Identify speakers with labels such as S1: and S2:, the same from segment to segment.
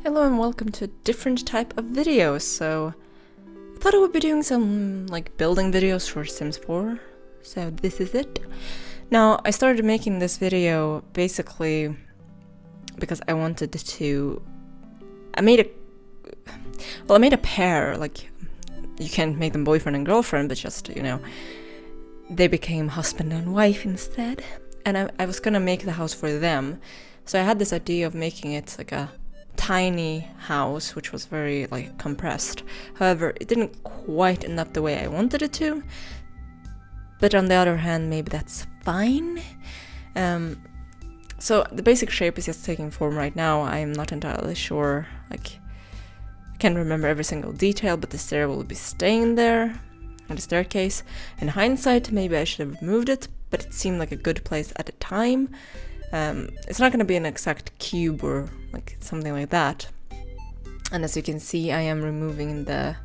S1: Hello and welcome to a different type of video. So I thought I would be doing some building videos for Sims 4. So this is it. Now I started making this video basically because I wanted to I made a pair, like you can't make them boyfriend and girlfriend, but just, they became husband and wife instead. And I was gonna make the house for them. So I had this idea of making it like a tiny house, which was very compressed. However, it didn't quite end up the way I wanted it to. But on the other hand, maybe that's fine. So the basic shape is just taking form right now. I'm not entirely sure, I can't remember every single detail, but the stair will be staying there, and the staircase. In hindsight, maybe I should have removed it, but it seemed like a good place at the time. It's not going to be an exact cube or something like that. And as you can see, I am removing the,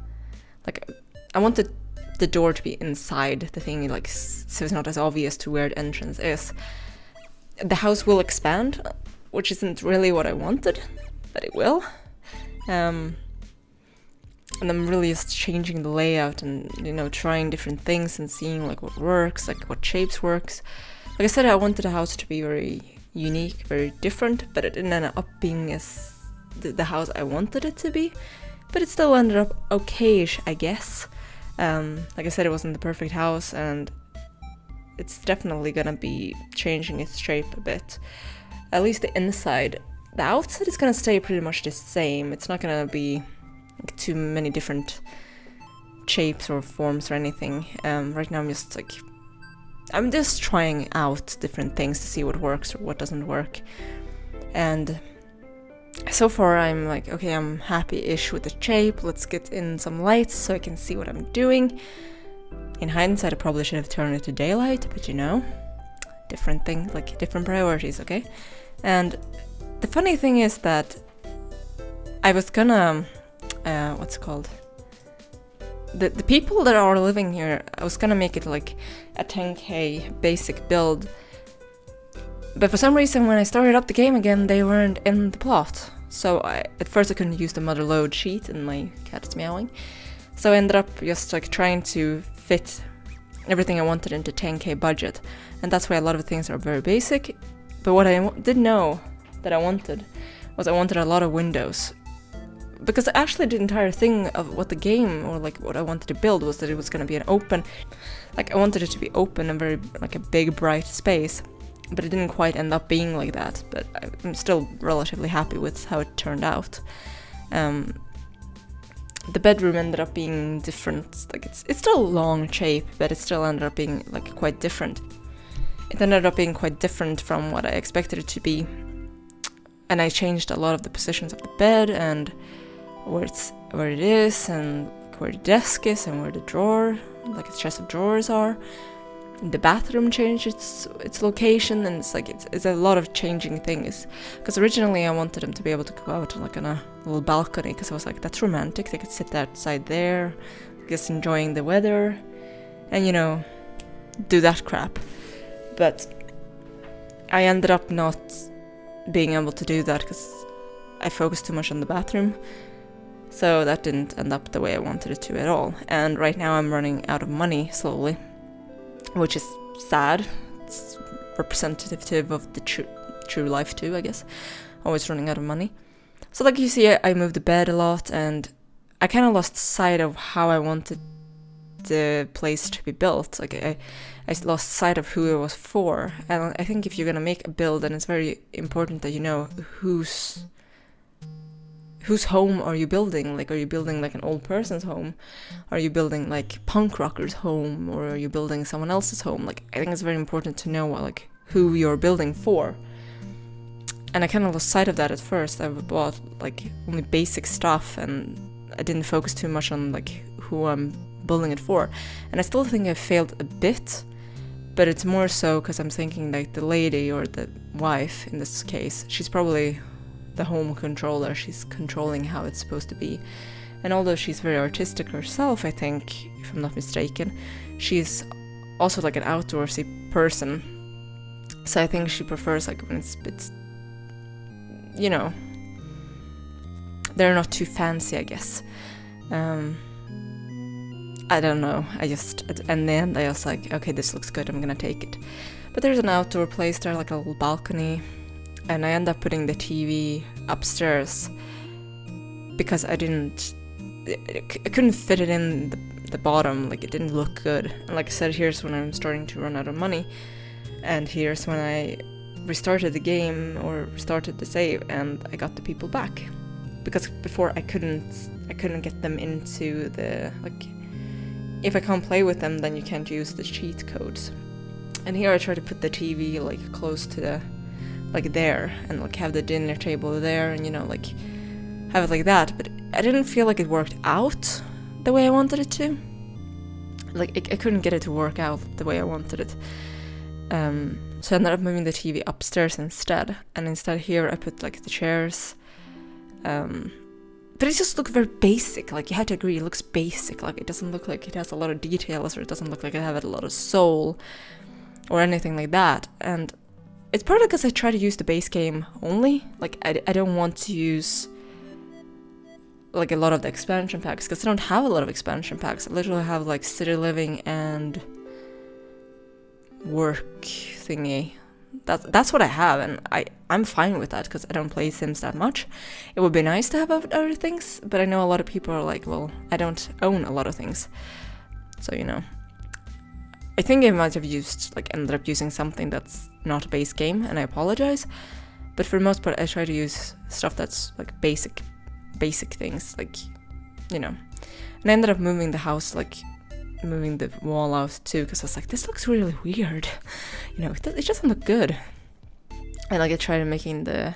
S1: I wanted the door to be inside the thing, so it's not as obvious to where the entrance is. The house will expand, which isn't really what I wanted, but it will. And I'm really just changing the layout and, trying different things and seeing what works, what shapes works. Like I said, I wanted the house to be very unique, very different, but it didn't end up being as the house I wanted it to be. But it still ended up okay-ish, I guess. Like I said, it wasn't the perfect house, and it's definitely gonna be changing its shape a bit. At least the inside. The outside is gonna stay pretty much the same. It's not gonna be too many different shapes or forms or anything. Right now I'm just trying out different things to see what works or what doesn't work. And so far I'm okay, I'm happy-ish with the shape. Let's get in some lights so I can see what I'm doing. In hindsight, I probably should have turned it to daylight, but different thing, different priorities, okay? And the funny thing is that I was gonna, what's it called? The people that are living here, I was gonna make it a 10k basic build, but for some reason when I started up the game again, they weren't in the plot. So at first I couldn't use the mother load sheet, and my cat is meowing. So I ended up just trying to fit everything I wanted into 10k budget, and that's why a lot of things are very basic. But what I did know that I wanted was I wanted a lot of windows. Because actually the entire thing of what the game, or what I wanted to build, was that it was going to be an open, I wanted it to be open and very, a big bright space, but it didn't quite end up being like that, but I'm still relatively happy with how it turned out. The bedroom ended up being different, it's still a long shape, but it still ended up being quite different. It ended up being quite different from what I expected it to be, and I changed a lot of the positions of the bed, and where it is, and where the desk is, and where the drawer, its chest of drawers are. The bathroom changed its location, and it's a lot of changing things. Because originally I wanted them to be able to go out on a little balcony, because I was that's romantic. They could sit outside there, just enjoying the weather, and do that crap. But I ended up not being able to do that because I focused too much on the bathroom. So that didn't end up the way I wanted it to at all. And right now I'm running out of money slowly, which is sad. It's representative of the true life too, I guess. Always running out of money. So you see, I moved the bed a lot, and I kind of lost sight of how I wanted the place to be built. I lost sight of who it was for. And I think if you're gonna make a build, then it's very important that you know whose home are you building? Are you building an old person's home? Are you building punk rockers' home? Or are you building someone else's home? I think it's very important to know who you're building for. And I kind of lost sight of that at first. I bought only basic stuff, and I didn't focus too much on who I'm building it for. And I still think I failed a bit, but it's more so because I'm thinking the lady, or the wife in this case, she's probably the home controller. She's controlling how it's supposed to be. And although she's very artistic herself, I think, if I'm not mistaken, she's also an outdoorsy person. So I think she prefers when it's they're not too fancy, I guess. I don't know, in the end I was like, okay, this looks good, I'm gonna take it. But there's an outdoor place there, like a little balcony, and I end up putting the TV upstairs because I couldn't fit it in the bottom, like it didn't look good. And like I said, here's when I'm starting to run out of money, and here's when I restarted the game, or restarted the save, and I got the people back. Because before I couldn't get them into the, like, if I can't play with them, then you can't use the cheat codes. And here I try to put the TV like close to the, like there, and like have the dinner table there, and you know, like have it like that. But I didn't feel like it worked out the way I wanted it to. Like I couldn't get it to work out the way I wanted it. So I ended up moving the TV upstairs instead. And instead here I put like the chairs. But it just looked very basic. Like, you have to agree, it looks basic. Like, it doesn't look like it has a lot of details, or it doesn't look like it has a lot of soul or anything like that. And it's partly because I try to use the base game only. Like, I don't want to use like a lot of the expansion packs, because I don't have a lot of expansion packs. I literally have like city living and work thingy. That's what I have, and I'm fine with that because I don't play Sims that much. It would be nice to have other things, but I know a lot of people are like, well, I don't own a lot of things. So, you know, I think I might have ended up using something that's not a base game, and I apologize. But for the most part, I try to use stuff that's like basic things, like, you know. And I ended up moving the house, like moving the wall out too, because I was like, this looks really weird. You know, it doesn't look good. And like I tried making it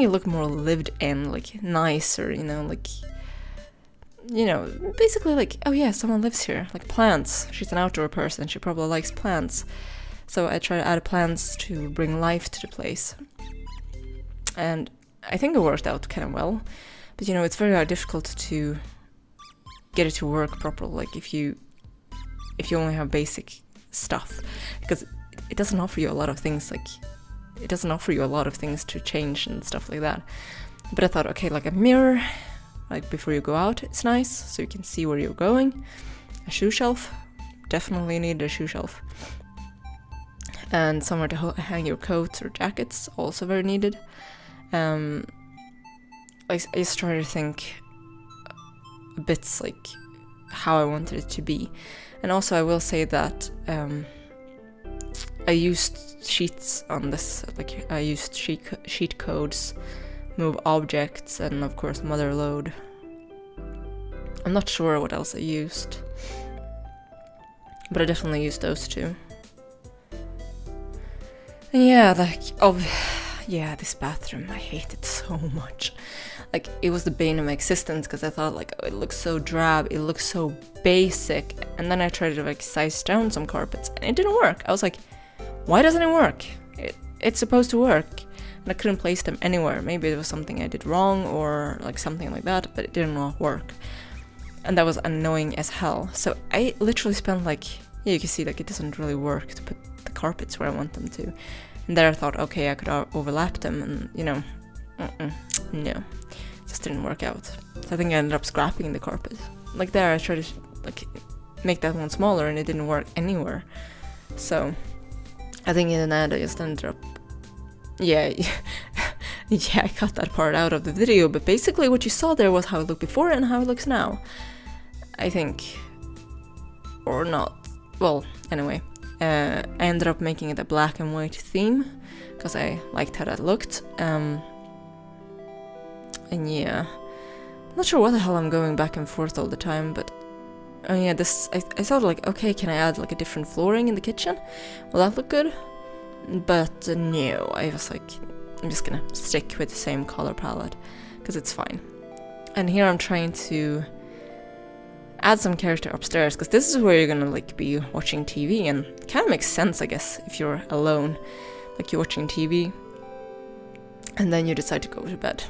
S1: look more lived in, like nicer, you know, basically like, oh yeah, someone lives here, like plants. She's an outdoor person, she probably likes plants. So I try to add plants to bring life to the place. And I think it worked out kind of well. But you know, it's very difficult to get it to work properly, like if you only have basic stuff, because it doesn't offer you a lot of things, like it doesn't offer you a lot of things to change and stuff like that. But I thought, okay, like a mirror, like before you go out, it's nice, so you can see where you're going. A shoe shelf, definitely need a shoe shelf. And somewhere to hang your coats or jackets, also very needed. I just try to think bits like how I wanted it to be. And also I will say that I used sheets on this, like I used sheet codes, move objects, and of course mother load. I'm not sure what else I used, but I definitely used those two. And yeah, this bathroom, I hate it so much. Like, it was the bane of my existence, because I thought, like, oh, it looks so drab, it looks so basic. And then I tried to, like, size down some carpets, and it didn't work. I was like, why doesn't it work? It's supposed to work. And I couldn't place them anywhere. Maybe it was something I did wrong, or, like, something like that, but it didn't work. And that was annoying as hell. So I literally spent, like, yeah, you can see, like, it doesn't really work to put the carpets where I want them to. And there I thought, okay, I could overlap them, and, you know, no, it just didn't work out. So I think I ended up scrapping the carpet. Like there, I tried to like make that one smaller, and it didn't work anywhere. So I think in the end, I just ended up, yeah, I cut that part out of the video. But basically, what you saw there was how it looked before and how it looks now, I think, or not. Well, anyway. I ended up making it a black and white theme because I liked how that looked. And yeah, not sure what the hell I'm going back and forth all the time, but oh yeah, I thought like, okay, can I add like a different flooring in the kitchen? Will that look good? But no, I was like, I'm just gonna stick with the same color palette because it's fine. And here I'm trying to add some character upstairs, because this is where you're gonna like be watching TV, and it kind of makes sense, I guess, if you're alone, like you're watching TV and then you decide to go to bed.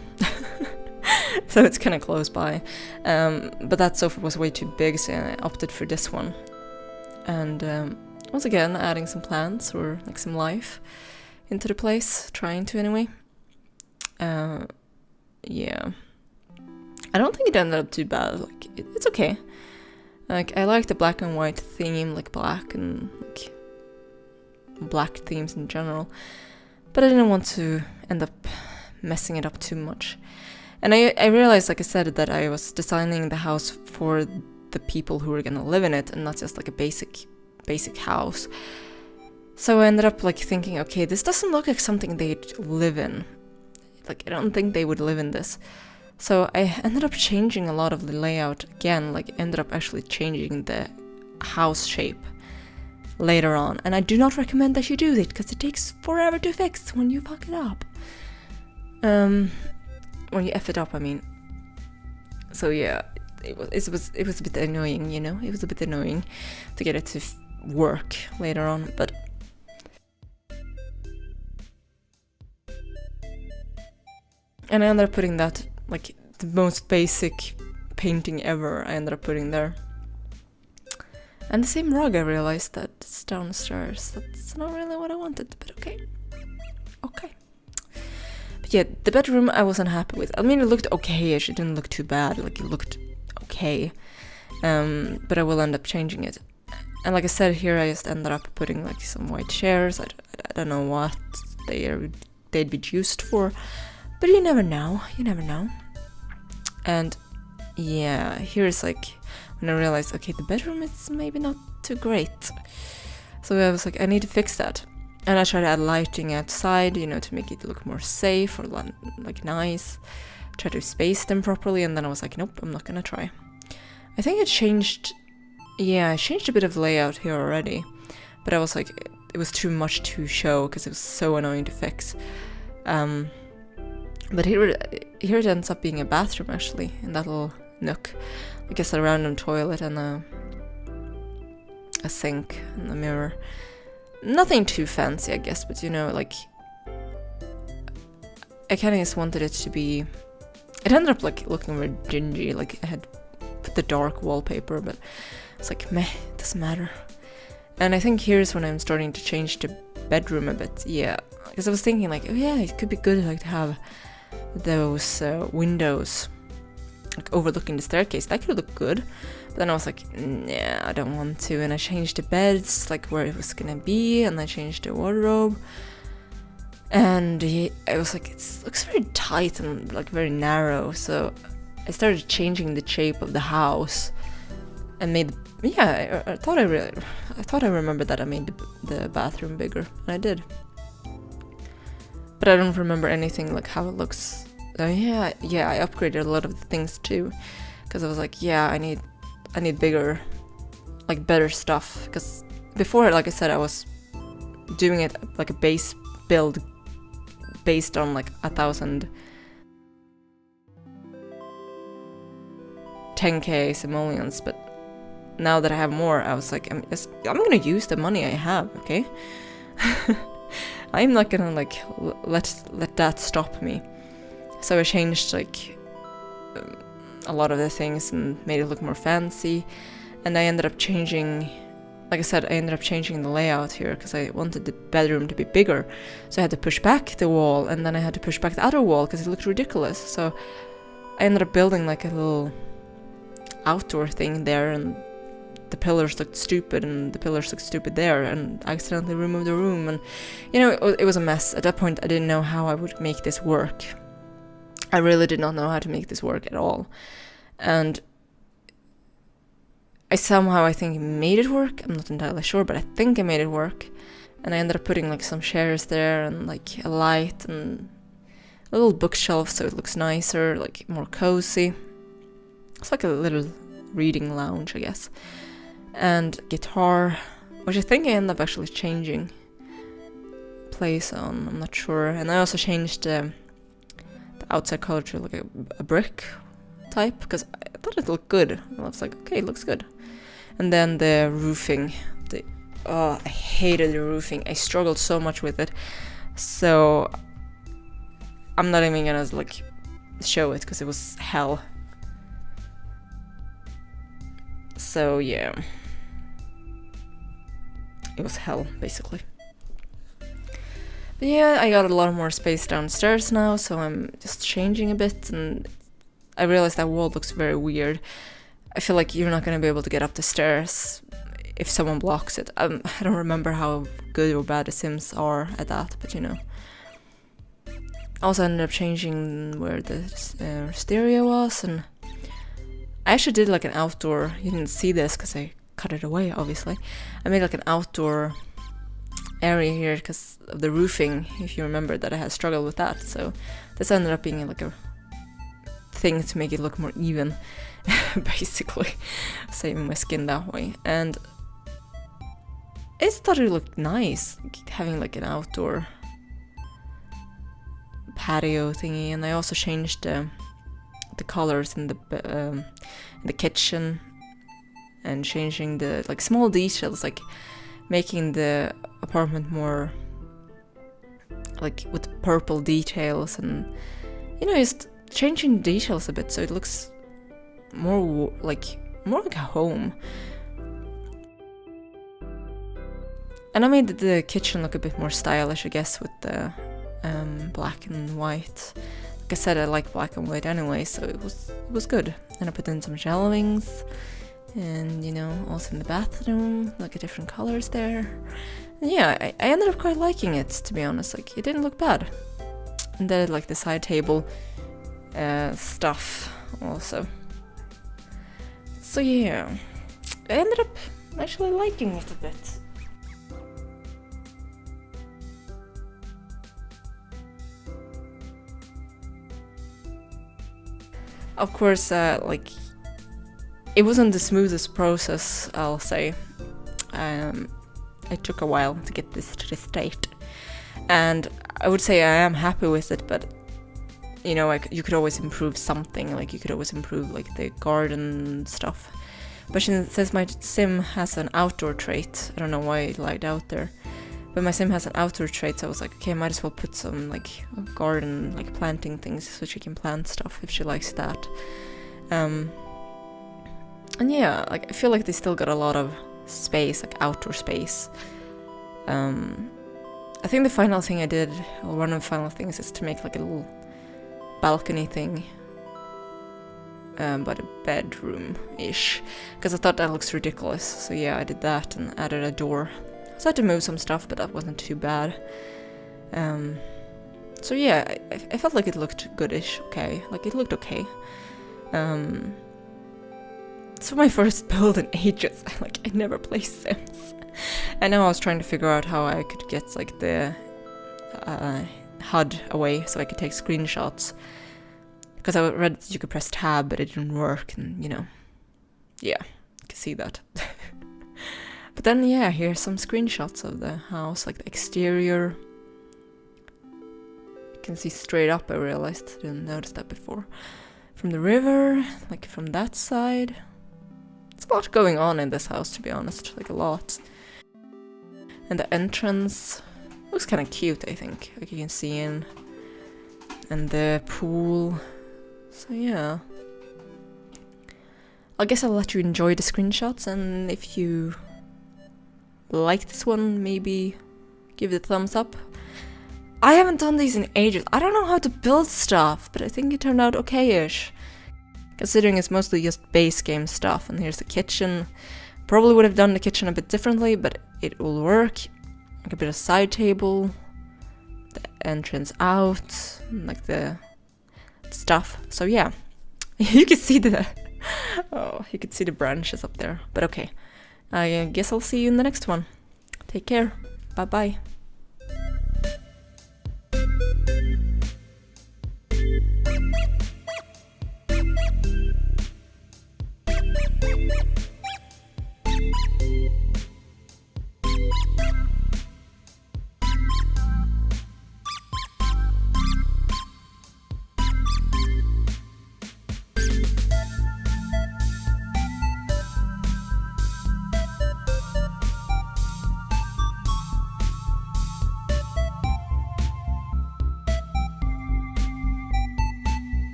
S1: So it's kind of close by, but that sofa was way too big, so I opted for this one. And once again, adding some plants or like some life into the place, trying to anyway. yeah. I don't think it ended up too bad. Like, it's okay. Like, I like the black and white theme, like black and like black themes in general. But I didn't want to end up messing it up too much. And I realized, like I said, that I was designing the house for the people who were gonna live in it, and not just like a basic house. So I ended up like thinking, okay, this doesn't look like something they'd live in. Like, I don't think they would live in this. So I ended up changing a lot of the layout again, like ended up actually changing the house shape later on. And I do not recommend that you do it, because it takes forever to fix when you fuck it up. When you F it up, I mean. So yeah, it was a bit annoying, you know? It was a bit annoying to get it to work later on, but and I ended up putting that, like, the most basic painting ever, I ended up putting there. And the same rug, I realized that it's downstairs. That's not really what I wanted, but okay. Okay. But yeah, the bedroom I wasn't happy with. I mean, it looked okay-ish, it didn't look too bad, like, it looked okay. But I will end up changing it. And like I said, here I just ended up putting, like, some white chairs. I don't know what they'd be used for. But you never know, And yeah, here's like when I realized, okay, the bedroom is maybe not too great. So I was like, I need to fix that. And I tried to add lighting outside, you know, to make it look more safe or like nice. Try to space them properly, and then I was like, nope, I'm not gonna try. I think I changed a bit of layout here already. But I was like, it was too much to show because it was so annoying to fix. But here it ends up being a bathroom, actually, in that little nook. I guess a random toilet and a sink and a mirror. Nothing too fancy, I guess, but you know, like, I kind of just wanted it to be. It ended up like looking very dingy, like I had put the dark wallpaper, but it's like, meh, it doesn't matter. And I think here's when I'm starting to change the bedroom a bit, yeah, because I was thinking like, oh yeah, it could be good like to have those windows like overlooking the staircase. That could look good. But then I was like, nah, I don't want to. And I changed the beds, like where it was gonna be, and I changed the wardrobe. And I was like, it looks very tight and like very narrow. So I started changing the shape of the house and made, yeah, I thought I remembered that I made the bathroom bigger, and I did. But I don't remember anything like how it looks. Yeah, I upgraded a lot of the things too, because I was like, yeah, I need bigger, like better stuff. Because before, like I said, I was doing it like a base build based on like 1,000 10k simoleons, but now that I have more, I was like, I'm gonna use the money I have, okay? I'm not gonna like let that stop me. So I changed like a lot of the things and made it look more fancy, and I ended up changing, like I said, I ended up changing the layout here because I wanted the bedroom to be bigger. So I had to push back the wall, and then I had to push back the other wall because it looked ridiculous. So I ended up building like a little outdoor thing there, and the pillars looked stupid, and the pillars looked stupid there, and I accidentally removed the room, and you know, it was a mess. At that point, I didn't know how I would make this work. I really did not know how to make this work at all. And I somehow, I think, made it work. I'm not entirely sure, but I think I made it work. And I ended up putting like some chairs there and like a light and a little bookshelf so it looks nicer, like more cozy. It's like a little reading lounge, I guess. And guitar, which I think I ended up actually changing place on, I'm not sure. And I also changed the outside color to like a brick type, because I thought it looked good. And I was like, okay, it looks good. And then the roofing, I hated the roofing. I struggled so much with it. So I'm not even gonna like show it because it was hell. So yeah, it was hell basically. But yeah, I got a lot more space downstairs now, so I'm just changing a bit, and I realized that wall looks very weird. I feel like you're not going to be able to get up the stairs if someone blocks it. I don't remember how good or bad the Sims are at that, but you know. I also ended up changing where the stereo was, and I actually did like an outdoor. You didn't see this because I cut it away, obviously. I made like an outdoor area here because of the roofing, if you remember that I had struggled with that. So this ended up being like a thing to make it look more even, basically, saving my skin that way. And I just thought it looked nice, having like an outdoor patio thingy. And I also changed the colors in the kitchen, and changing the like small details, like making the apartment more like with purple details, and you know, just changing details a bit so it looks more like a home. And I made the kitchen look a bit more stylish, I guess, with the black and white. Like I said, I like black and white anyway, so it was good. And I put in some shelvings, and you know, also in the bathroom, like different colors there. And yeah, I ended up quite liking it, to be honest. Like, it didn't look bad. And then like the side table stuff also. So yeah, I ended up actually liking it a bit. Of course, like, it wasn't the smoothest process, I'll say. It took a while to get this to the state, and I would say I am happy with it, but you know, like, you could always improve something. Like, you could always improve like the garden stuff. But since my sim has an outdoor trait, I don't know why it lied out there, but my sim has an outdoor trait, so I was like, okay, I might as well put some like garden, like planting things, so she can plant stuff if she likes that. And yeah, like, I feel like they still got a lot of space, like outdoor space. I think the final thing I did, or one of the final things, is to make like a little balcony thing, but a bedroom-ish, because I thought that looks ridiculous. So yeah, I did that and added a door. So I had to move some stuff, but that wasn't too bad. So yeah, I felt like it looked goodish, okay. Like, it looked okay. It's my first build in ages. Like, I never play Sims. And now I was trying to figure out how I could get like the HUD away so I could take screenshots. Because I read that you could press tab, but it didn't work, and you know, yeah, you can see that. But then yeah, here's some screenshots of the house, like the exterior. You can see straight up, I realized, didn't notice that before. From the river, like from that side. There's a lot going on in this house, to be honest, like a lot. And the entrance looks kind of cute, I think, like you can see in. And the pool. So yeah. I guess I'll let you enjoy the screenshots, and if you like this one, maybe give it a thumbs up. I haven't done these in ages. I don't know how to build stuff, but I think it turned out okay-ish. Considering it's mostly just base game stuff. And here's the kitchen. Probably would have done the kitchen a bit differently, but it will work. Like a bit of side table. The entrance out. Like the stuff. So yeah. You can see the... oh, you can see the branches up there. But okay. I guess I'll see you in the next one. Take care. Bye-bye.